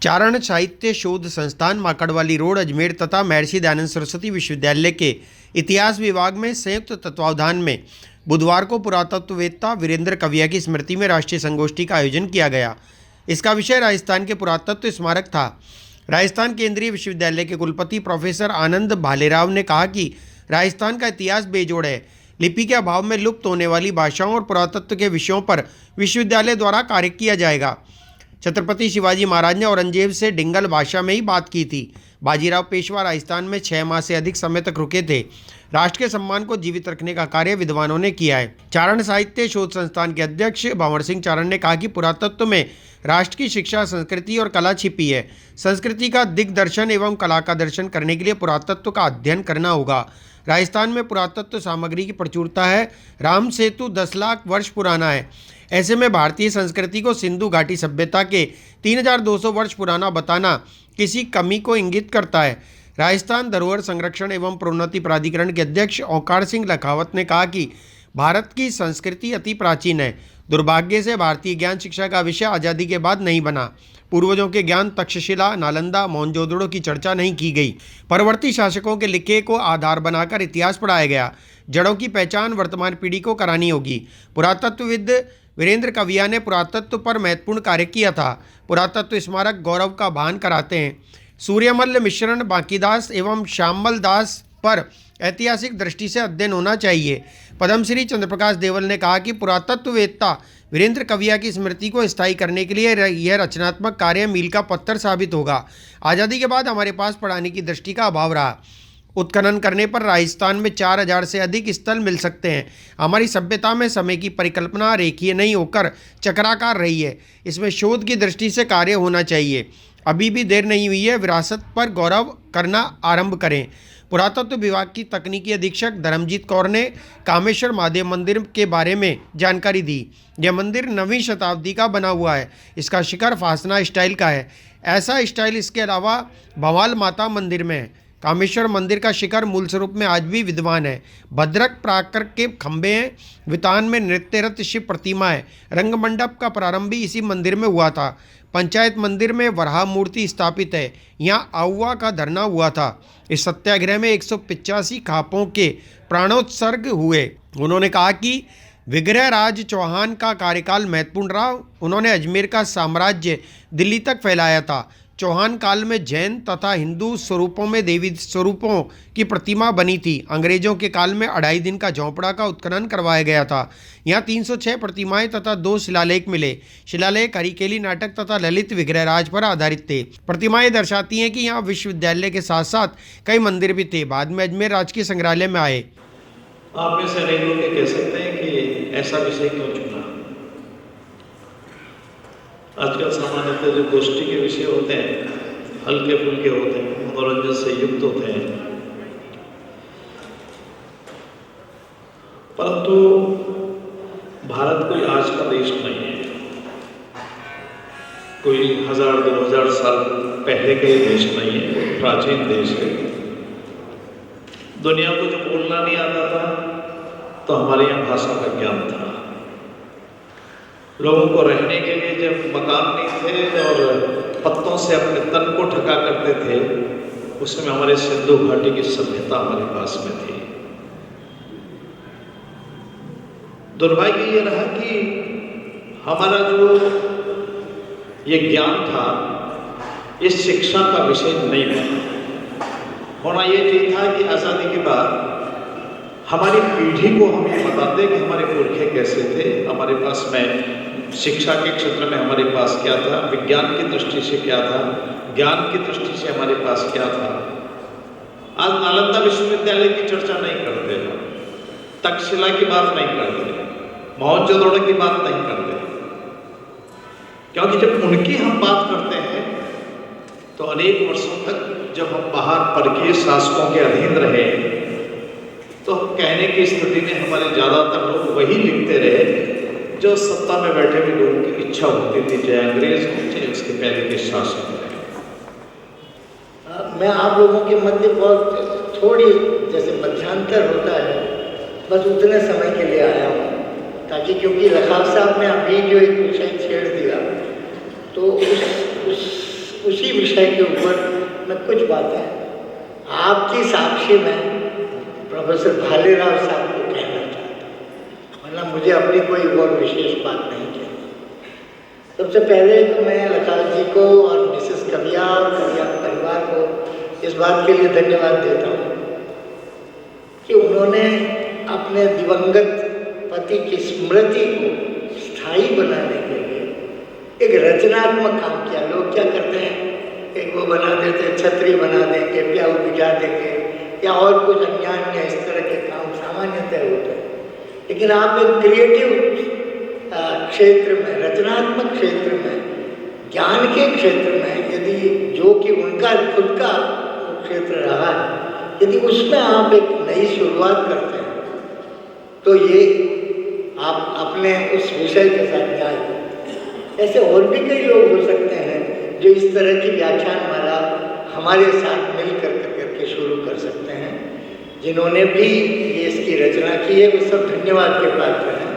चारण साहित्य शोध संस्थान माकड़वाली रोड अजमेर तथा महर्षि दयानंद सरस्वती विश्वविद्यालय के इतिहास विभाग में संयुक्त तत्वावधान में बुधवार को पुरातत्ववेत्ता वीरेंद्र कविया की स्मृति में राष्ट्रीय संगोष्ठी का आयोजन किया गया। इसका विषय राजस्थान के पुरातत्व स्मारक था। राजस्थान केंद्रीय विश्वविद्यालय के कुलपति प्रोफेसर आनंद भालेराव ने कहा कि राजस्थान का इतिहास बेजोड़ है। लिपि के अभाव में लुप्त होने वाली भाषाओं और पुरातत्व के विषयों पर विश्वविद्यालय द्वारा कार्य किया जाएगा। छत्रपति शिवाजी महाराज ने औरंगजेब से डिंगल भाषा में ही बात की थी। बाजीराव पेशवा राजस्थान में 6 माह से अधिक समय तक रुके थे। राष्ट्र के सम्मान को जीवित रखने का कार्य विद्वानों ने किया है। चारण साहित्य शोध संस्थान के अध्यक्ष भंवर सिंह चारण ने कहा कि पुरातत्व में राष्ट्र की शिक्षा, संस्कृति और कला छिपी है। संस्कृति का दिग्दर्शन एवं कला का दर्शन करने के लिए पुरातत्व का अध्ययन करना होगा। राजस्थान में पुरातत्व सामग्री की प्रचुरता है। राम सेतु 10 लाख वर्ष पुराना है। ऐसे में भारतीय संस्कृति को सिंधु घाटी सभ्यता के 3200 वर्ष पुराना बताना किसी कमी को इंगित करता है। राजस्थान धरोहर संरक्षण एवं प्रोन्नति प्राधिकरण के अध्यक्ष ओंकार सिंह लखावत ने कहा कि भारत की संस्कृति अति प्राचीन है। दुर्भाग्य से भारतीय ज्ञान शिक्षा का विषय आज़ादी के बाद नहीं बना। पूर्वजों के ज्ञान तक्षशिला, नालंदा, मोहनजोदड़ो की चर्चा नहीं की गई। परवर्ती शासकों के लिखे को आधार बनाकर इतिहास पढ़ाया गया। जड़ों की पहचान वर्तमान पीढ़ी को करानी होगी। पुरातत्वविद वीरेंद्र कविया ने पुरातत्व पर महत्वपूर्ण कार्य किया था। पुरातत्व स्मारक गौरव का भान कराते हैं। सूर्यमल्ल मिश्रण, बांकीदास एवं श्यामल दास पर ऐतिहासिक दृष्टि से अध्ययन होना चाहिए। पद्मश्री चंद्रप्रकाश देवल ने कहा कि पुरातत्ववेत्ता वीरेंद्र कविया की स्मृति को स्थायी करने के लिए यह रचनात्मक कार्य मील का पत्थर साबित होगा। आज़ादी के बाद हमारे पास पढ़ाने की दृष्टि का अभाव रहा। उत्खनन करने पर राजस्थान में 4000 से अधिक स्थल मिल सकते हैं। हमारी सभ्यता में समय की परिकल्पना रेखीय नहीं होकर चक्राकार रही है। इसमें शोध की दृष्टि से कार्य होना चाहिए। अभी भी देर नहीं हुई है। विरासत पर गौरव करना आरंभ करें। पुरातत्व विभाग की तकनीकी अधीक्षक धर्मजीत कौर ने कामेश्वर महादेव मंदिर के बारे में जानकारी दी। यह मंदिर 9वीं शताब्दी का बना हुआ है। इसका शिखर फासना स्टाइल का है। ऐसा स्टाइल इसके अलावा भवाल माता मंदिर में है। कामेश्वर मंदिर का शिखर मूल स्वरूप में आज भी विद्यमान है। भद्रक प्राकर के खंभे हैं। वितान में नृत्यरत शिव प्रतिमा है। रंगमंडप का प्रारंभ भी इसी मंदिर में हुआ था। पंचायत मंदिर में वराह मूर्ति स्थापित है। यहाँ आहुआ का धरना हुआ था। इस सत्याग्रह में 185 खापों के प्राणोत्सर्ग हुए। उन्होंने कहा कि विग्रह राज चौहान का कार्यकाल महत्वपूर्ण रहा। उन्होंने अजमेर का साम्राज्य दिल्ली तक फैलाया था। चौहान काल में जैन तथा हिंदू स्वरूपों में देवी स्वरूपों की प्रतिमा बनी थी। अंग्रेजों के काल में 2.5 दिन का झोंपड़ा का उत्खनन करवाया गया था। यहाँ 306 प्रतिमाएं तथा 2 शिलालेख मिले। शिलालेख हरिकेली नाटक तथा ललित विग्रहराज पर आधारित थे। प्रतिमाएं दर्शाती हैं कि यहाँ विश्वविद्यालय के साथ साथ कई मंदिर भी थे। बाद में अजमेर राजकीय संग्रहालय में आए। आप में से अनेक लोग ये कह सकते हैं कि ऐसा विषय क्यों चुना। आजकल सामान्यतः जो गोष्ठी के विषय होते हैं हल्के फुल्के होते हैं, मनोरंजन से युक्त होते हैं, परंतु भारत कोई आज का देश नहीं है। कोई 1000-2000 साल पहले का ये देश नहीं है। प्राचीन देश है। दुनिया को जो बोलना नहीं आता था तो हमारे यहाँ भाषा का ज्ञान था। लोगों को रहने के लिए जब मकान नहीं थे और पत्तों से अपने तन को ढका करते थे, उसमें हमारे सिंधु घाटी की सभ्यता हमारे पास में थी। दुर्भाग्य ये रहा कि हमारा जो ये ज्ञान था इस शिक्षा का विषय नहीं बना। होना ये चाहिए था कि आज़ादी के बाद हमारी पीढ़ी को हम ये बताते कि हमारे पुरखे कैसे थे, हमारे पास में शिक्षा के क्षेत्र में हमारे पास क्या था, विज्ञान की दृष्टि से क्या था, ज्ञान की दृष्टि से हमारे पास क्या था। आज नालंदा विश्वविद्यालय की चर्चा नहीं करते हैं, तक्षशिला की बात नहीं करते, मोहनजोदड़ो की बात नहीं करते, क्योंकि जब उनकी हम बात करते हैं तो अनेक वर्षों तक जब हम बाहर परकीय शासकों के अधीन रहे तो कहने की स्थिति में हमारे ज़्यादातर लोग वही लिखते रहे जो सत्ता में बैठे हुए लोगों की इच्छा होती थी, चाहे अंग्रेज हो चाहे उसके पहले के शासक रहे। मैं आप लोगों के मध्य बहुत थोड़ी जैसे मध्यांतर होता है, बस उतने समय के लिए आया हूँ, ताकि क्योंकि रखाव साहब ने अभी जो एक विषय छेड़ दिया तो उसी विषय के ऊपर मैं कुछ बातें आपकी साक्षी में प्रोफेसर भालेराव साहब को कहना चाहता हूँ, वरना मुझे अपनी कोई और विशेष बात नहीं कहनी। सबसे पहले तो मैं लताल जी को और मिसेस कविया और कविया परिवार को इस बात के लिए धन्यवाद देता हूँ कि उन्होंने अपने दिवंगत पति की स्मृति को स्थायी बनाने के लिए एक रचनात्मक काम किया। लोग क्या करते हैं, एक वो बना देते हैं, छतरी बना देंगे, प्याऊ बिठा देंगे या और कुछ अन्य इस तरह के काम सामान्यतः होते हैं। लेकिन आप एक क्रिएटिव क्षेत्र में, रचनात्मक क्षेत्र में, ज्ञान के क्षेत्र में, यदि जो कि उनका खुद का क्षेत्र रहा है, यदि उसमें आप एक नई शुरुआत करते हैं तो ये आप अपने उस विषय के साथ जाए। ऐसे और भी कई लोग हो सकते हैं जो इस तरह की व्याख्यानमाला हमारे साथ मिल करके शुरू कर सकते हैं। जिन्होंने भी ये इसकी रचना की है वो सब धन्यवाद के पात्र हैं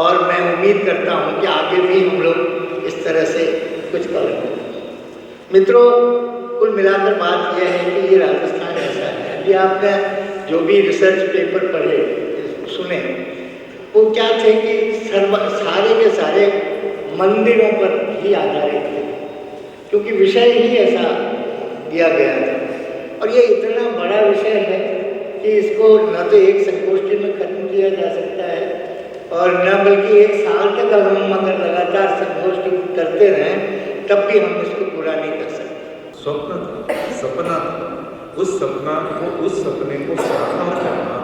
और मैं उम्मीद करता हूँ कि आगे भी हम लोग इस तरह से कुछ करेंगे। मित्रों, कुल मिलाकर बात यह है कि ये राजस्थान ऐसा है। अभी आपने जो भी रिसर्च पेपर पढ़े सुने वो क्या थे कि सारे के सारे मंदिरों पर ही आधारित थे, क्योंकि विषय ही ऐसा दिया गया था। और ये इतना बड़ा विषय है कि इसको न तो एक संगोष्ठी में खत्म किया जा सकता है और न बल्कि एक साल तक अगर हम अगर लगातार संगोष्ठी करते रहें तब भी हम इसको पूरा नहीं कर सकते। सपना, उस सपना को, उस सपने को साकार करना,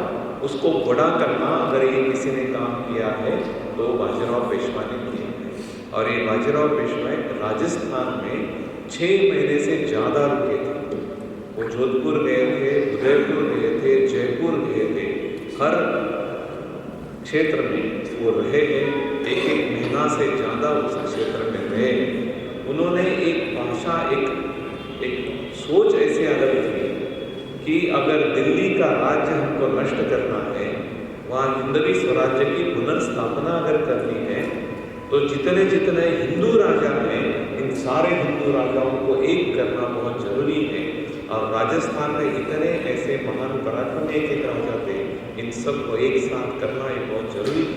उसको बड़ा करना, अगर ये किसी ने काम किया है तो बाजीराव पेशवा ने किया है। और ये बाजीराव पेशवा राजस्थान में 6 महीने से ज़्यादा रुके थे। वो जोधपुर गए थे, उदयपुर गए थे, जयपुर गए थे, हर क्षेत्र में वो रहे हैं। एक महीना से ज़्यादा उस क्षेत्र में रहे। उन्होंने एक भाषा, एक सोच ऐसे अलग थी कि अगर दिल्ली का राज्य हमको नष्ट करना है, वहाँ हिंदवी स्वराज्य की पुनर्स्थापना अगर करनी है, तो जितने जितने हिंदू राजा हैं, इन सारे हिंदू राजाओं को एक करना बहुत जरूरी है। और राजस्थान में इतने ऐसे महान पराक्रमी एक राजा थे, इन सबको एक साथ करना ये बहुत जरूरी है।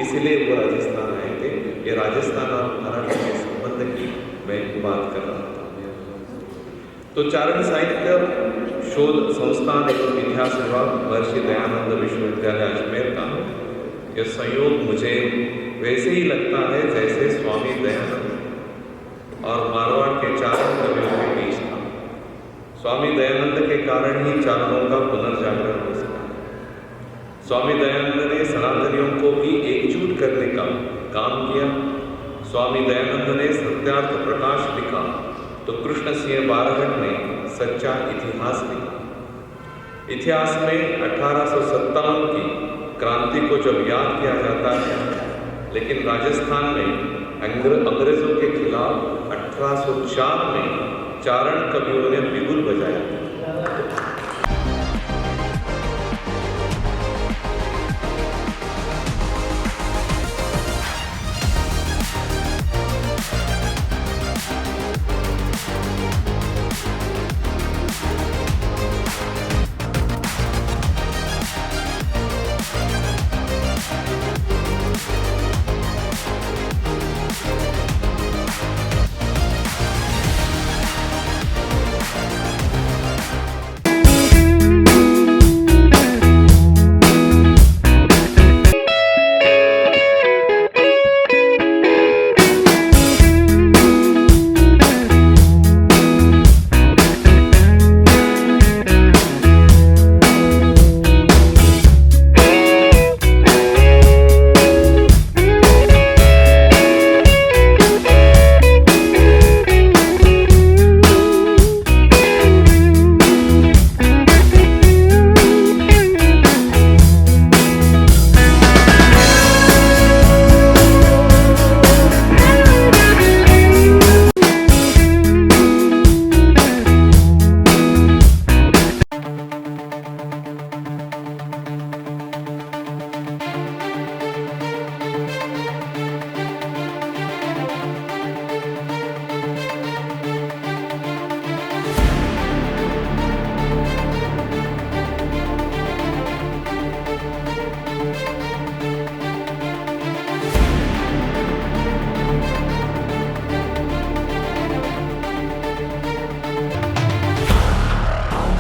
इसलिए वो राजस्थान आए थे। ये राजस्थान और महाराष्ट्र के संबंध की मैं बात कर रहा था। तो चारण साहित्य शोध संस्थान एवं इतिहास विभाग महर्षि दयानंद विश्वविद्यालय अजमेर का यह संयोग मुझे वैसे ही लगता है जैसे स्वामी दयानंद और मारवाड़ के चारण कवियों के बीच था। स्वामी दयानंद के कारण ही चारणों का पुनर्जागरण हो सका। स्वामी दयानंद ने सनातनियों को भी एकजुट करने का काम किया। स्वामी दयानंद ने सत्यार्थ प्रकाश लिखा तो कृष्ण सिंह बारहट ने सच्चा इतिहास लिखा। इतिहास में 1857 की क्रांति को जब याद किया जाता है, लेकिन राजस्थान में अंग्रेजों के खिलाफ 1804 में चारण कवियों ने बिगुल बजाया।